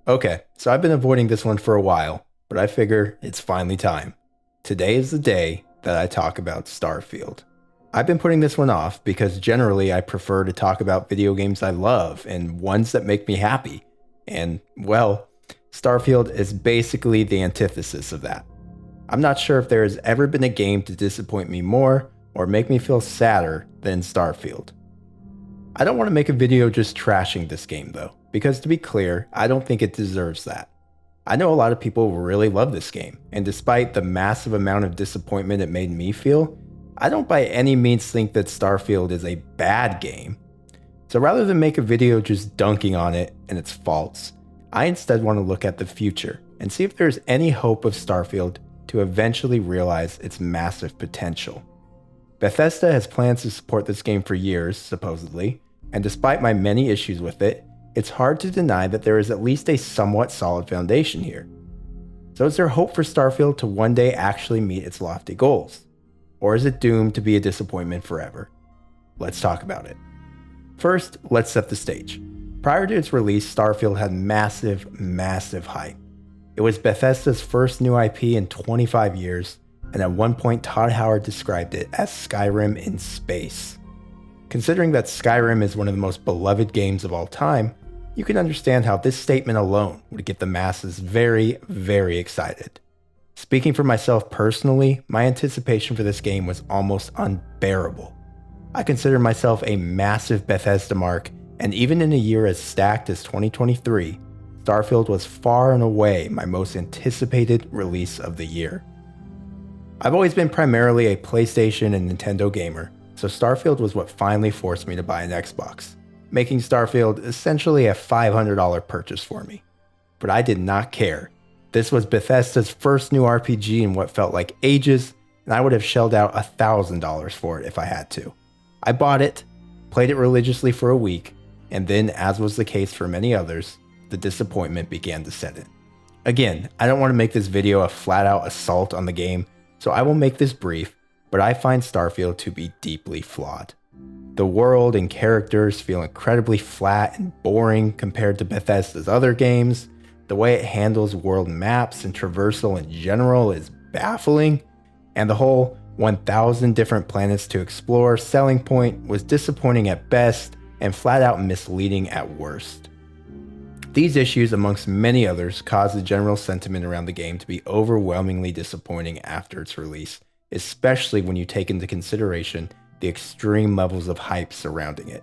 Okay, so I've been avoiding this one for a while, but I figure it's finally time. Today is the day that I talk about Starfield. I've been putting this one off because generally I prefer to talk about video games I love and ones that make me happy. And, well, Starfield is basically the antithesis of that. I'm not sure if there has ever been a game to disappoint me more or make me feel sadder than Starfield. I don't want to make a video just trashing this game though, because to be clear, I don't think it deserves that. I know a lot of people really love this game, and despite the massive amount of disappointment it made me feel, I don't by any means think that Starfield is a bad game. So rather than make a video just dunking on it and its faults, I instead want to look at the future and see if there's any hope of Starfield to eventually realize its massive potential. Bethesda has plans to support this game for years, supposedly, and despite my many issues with it, it's hard to deny that there is at least a somewhat solid foundation here. So is there hope for Starfield to one day actually meet its lofty goals? Or is it doomed to be a disappointment forever? Let's talk about it. First, let's set the stage. Prior to its release, Starfield had massive hype. It was Bethesda's first new IP in 25 years, and at one point Todd Howard described it as Skyrim in space. Considering that Skyrim is one of the most beloved games of all time, you can understand how this statement alone would get the masses very excited. Speaking for myself personally, my anticipation for this game was almost unbearable. I consider myself a massive Bethesda mark, and even in a year as stacked as 2023, Starfield was far and away my most anticipated release of the year. I've always been primarily a PlayStation and Nintendo gamer, so Starfield was what finally forced me to buy an Xbox, making Starfield essentially a $500 purchase for me. But I did not care. This was Bethesda's first new RPG in what felt like ages, and I would have shelled out $1,000 for it if I had to. I bought it, played it religiously for a week, and then, as was the case for many others, the disappointment began to set in. Again, I don't want to make this video a flat-out assault on the game, so I will make this brief, but I find Starfield to be deeply flawed. The world and characters feel incredibly flat and boring compared to Bethesda's other games. The way it handles world maps and traversal in general is baffling, and the whole 1,000 different planets to explore selling point was disappointing at best and flat out misleading at worst. These issues, amongst many others, caused the general sentiment around the game to be overwhelmingly disappointing after its release, especially when you take into consideration the extreme levels of hype surrounding it.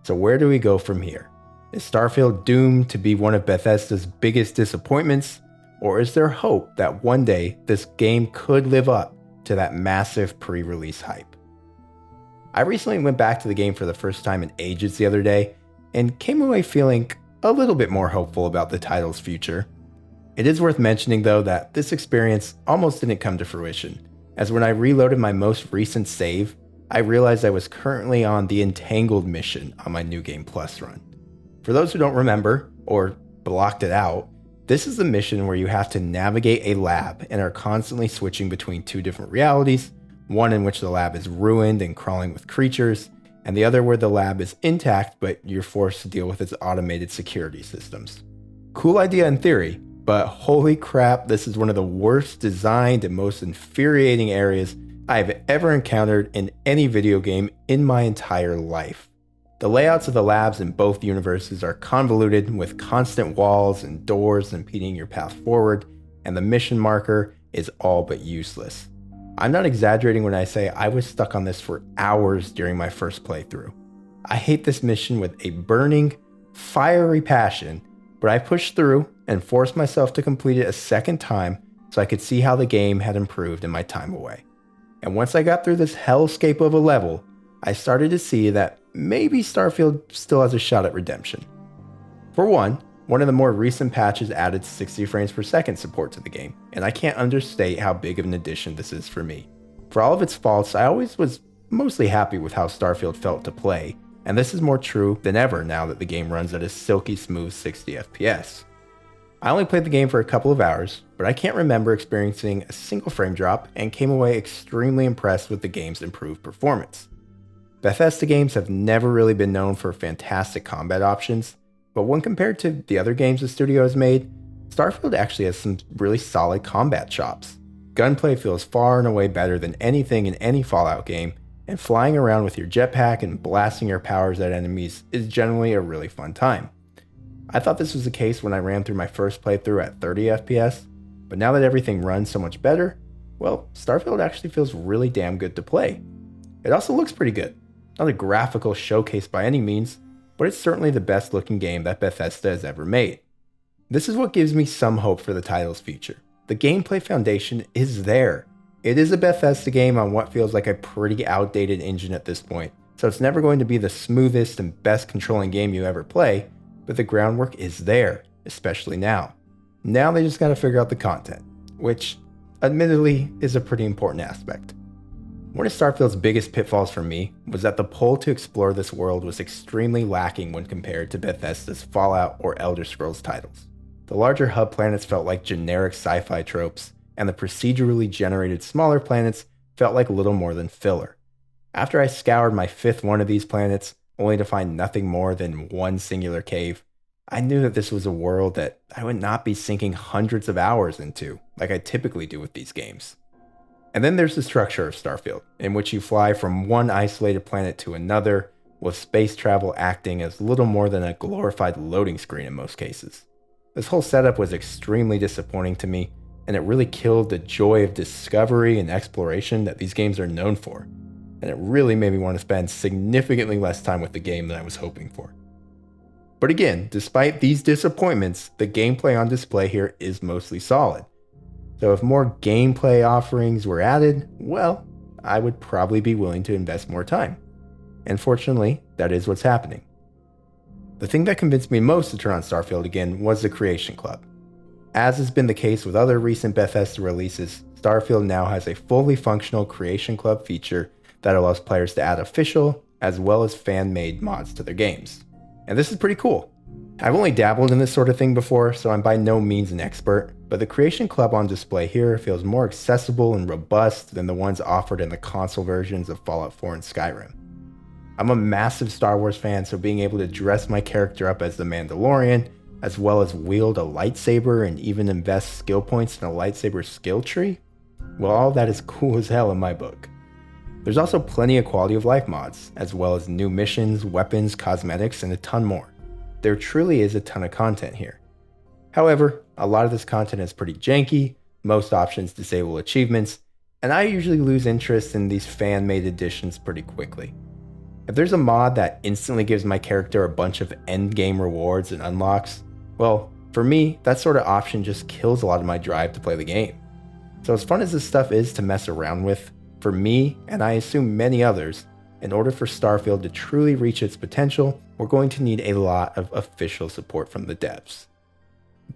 So where do we go from here? Is Starfield doomed to be one of Bethesda's biggest disappointments, or is there hope that one day this game could live up to that massive pre-release hype? I recently went back to the game for the first time in ages the other day, and came away feeling a little bit more hopeful about the title's future. It is worth mentioning though that this experience almost didn't come to fruition, as when I reloaded my most recent save, I realized I was currently on the Entangled mission on my New Game Plus run. For those who don't remember, or blocked it out, this is the mission where you have to navigate a lab and are constantly switching between two different realities, one in which the lab is ruined and crawling with creatures, and the other where the lab is intact but you're forced to deal with its automated security systems. Cool idea in theory, but holy crap, this is one of the worst designed and most infuriating areas I have ever encountered in any video game in my entire life. The layouts of the labs in both universes are convoluted with constant walls and doors impeding your path forward, and the mission marker is all but useless. I'm not exaggerating when I say I was stuck on this for hours during my first playthrough. I hate this mission with a burning, fiery passion, but I pushed through and forced myself to complete it a second time so I could see how the game had improved in my time away. And once I got through this hellscape of a level, I started to see that maybe Starfield still has a shot at redemption. For one of the more recent patches added 60 frames per second support to the game, and I can't understate how big of an addition this is for me. For all of its faults, I always was mostly happy with how Starfield felt to play, and this is more true than ever now that the game runs at a silky smooth 60 FPS. I only played the game for a couple of hours, but I can't remember experiencing a single frame drop and came away extremely impressed with the game's improved performance. Bethesda games have never really been known for fantastic combat options, but when compared to the other games the studio has made, Starfield actually has some really solid combat chops. Gunplay feels far and away better than anything in any Fallout game, and flying around with your jetpack and blasting your powers at enemies is generally a really fun time. I thought this was the case when I ran through my first playthrough at 30 FPS, but now that everything runs so much better, well, Starfield actually feels really damn good to play. It also looks pretty good. Not a graphical showcase by any means, but it's certainly the best looking game that Bethesda has ever made. This is what gives me some hope for the title's future. The gameplay foundation is there. It is a Bethesda game on what feels like a pretty outdated engine at this point, so it's never going to be the smoothest and best controlling game you ever play, but the groundwork is there, especially now. Now they just gotta figure out the content, which, admittedly, is a pretty important aspect. One of Starfield's biggest pitfalls for me was that the pull to explore this world was extremely lacking when compared to Bethesda's Fallout or Elder Scrolls titles. The larger hub planets felt like generic sci-fi tropes, and the procedurally generated smaller planets felt like little more than filler. After I scoured my fifth one of these planets, only to find nothing more than one singular cave, I knew that this was a world that I would not be sinking hundreds of hours into, like I typically do with these games. And then there's the structure of Starfield, in which you fly from one isolated planet to another, with space travel acting as little more than a glorified loading screen in most cases. This whole setup was extremely disappointing to me, and it really killed the joy of discovery and exploration that these games are known for, and it really made me want to spend significantly less time with the game than I was hoping for. But again, despite these disappointments, the gameplay on display here is mostly solid. So if more gameplay offerings were added, well, I would probably be willing to invest more time. And fortunately, that is what's happening. The thing that convinced me most to turn on Starfield again was the Creation Club. As has been the case with other recent Bethesda releases, Starfield now has a fully functional Creation Club feature that allows players to add official as well as fan-made mods to their games. And this is pretty cool. I've only dabbled in this sort of thing before, so I'm by no means an expert, but the Creation Club on display here feels more accessible and robust than the ones offered in the console versions of Fallout 4 and Skyrim. I'm a massive Star Wars fan, so being able to dress my character up as the Mandalorian, as well as wield a lightsaber and even invest skill points in a lightsaber skill tree, well, all that is cool as hell in my book. There's also plenty of quality of life mods, as well as new missions, weapons, cosmetics, and a ton more. There truly is a ton of content here. However, a lot of this content is pretty janky, most options disable achievements, and I usually lose interest in these fan-made editions pretty quickly. If there's a mod that instantly gives my character a bunch of endgame rewards and unlocks, well, for me, that sort of option just kills a lot of my drive to play the game. So as fun as this stuff is to mess around with, for me, and I assume many others, in order for Starfield to truly reach its potential, we're going to need a lot of official support from the devs.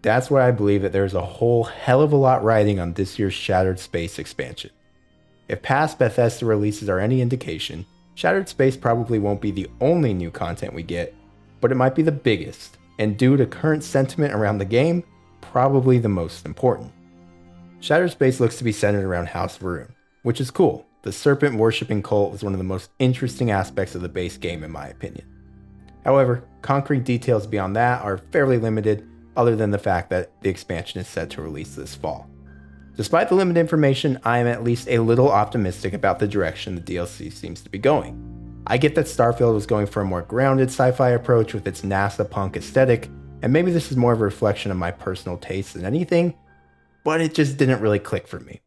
That's why I believe that there's a whole hell of a lot riding on this year's Shattered Space expansion. If past Bethesda releases are any indication, Shattered Space probably won't be the only new content we get, but it might be the biggest, and due to current sentiment around the game, probably the most important. Shattered Space looks to be centered around House Varun, which is cool. The serpent worshipping cult was one of the most interesting aspects of the base game in my opinion. However, concrete details beyond that are fairly limited, other than the fact that the expansion is set to release this fall. Despite the limited information, I am at least a little optimistic about the direction the DLC seems to be going. I get that Starfield was going for a more grounded sci-fi approach with its NASA punk aesthetic, and maybe this is more of a reflection of my personal taste than anything, but it just didn't really click for me.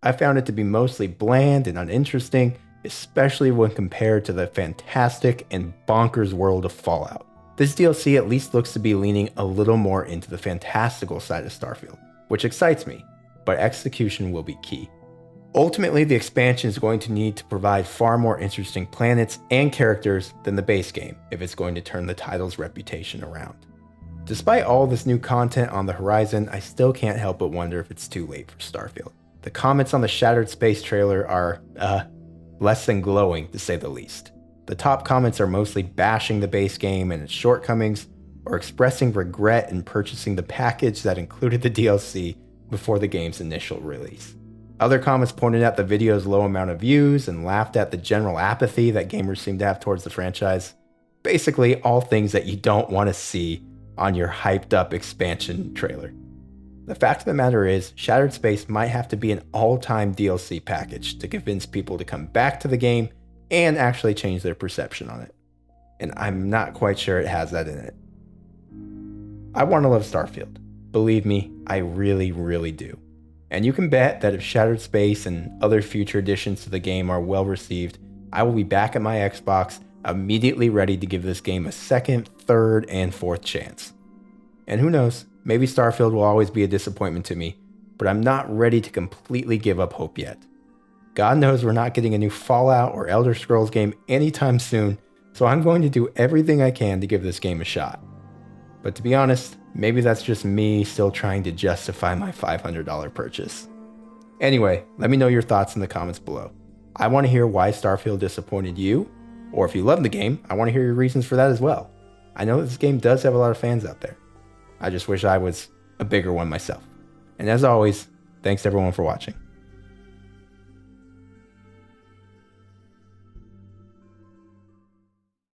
I found it to be mostly bland and uninteresting, especially when compared to the fantastic and bonkers world of Fallout. This DLC at least looks to be leaning a little more into the fantastical side of Starfield, which excites me, but execution will be key. Ultimately, the expansion is going to need to provide far more interesting planets and characters than the base game if it's going to turn the title's reputation around. Despite all this new content on the horizon, I still can't help but wonder if it's too late for Starfield. The comments on the Shattered Space trailer are, less than glowing to say the least. The top comments are mostly bashing the base game and its shortcomings, or expressing regret in purchasing the package that included the DLC before the game's initial release. Other comments pointed out the video's low amount of views and laughed at the general apathy that gamers seem to have towards the franchise. Basically, all things that you don't want to see on your hyped up expansion trailer. The fact of the matter is, Shattered Space might have to be an all-time DLC package to convince people to come back to the game and actually change their perception on it. And I'm not quite sure it has that in it. I want to love Starfield. Believe me, I really, really do. And you can bet that if Shattered Space and other future additions to the game are well received, I will be back at my Xbox, immediately ready to give this game a second, third, and fourth chance. And who knows, maybe Starfield will always be a disappointment to me, but I'm not ready to completely give up hope yet. God knows we're not getting a new Fallout or Elder Scrolls game anytime soon, so I'm going to do everything I can to give this game a shot. But to be honest, maybe that's just me still trying to justify my $500 purchase. Anyway, let me know your thoughts in the comments below. I want to hear why Starfield disappointed you, or if you love the game, I want to hear your reasons for that as well. I know this game does have a lot of fans out there. I just wish I was a bigger one myself. And as always, thanks everyone for watching.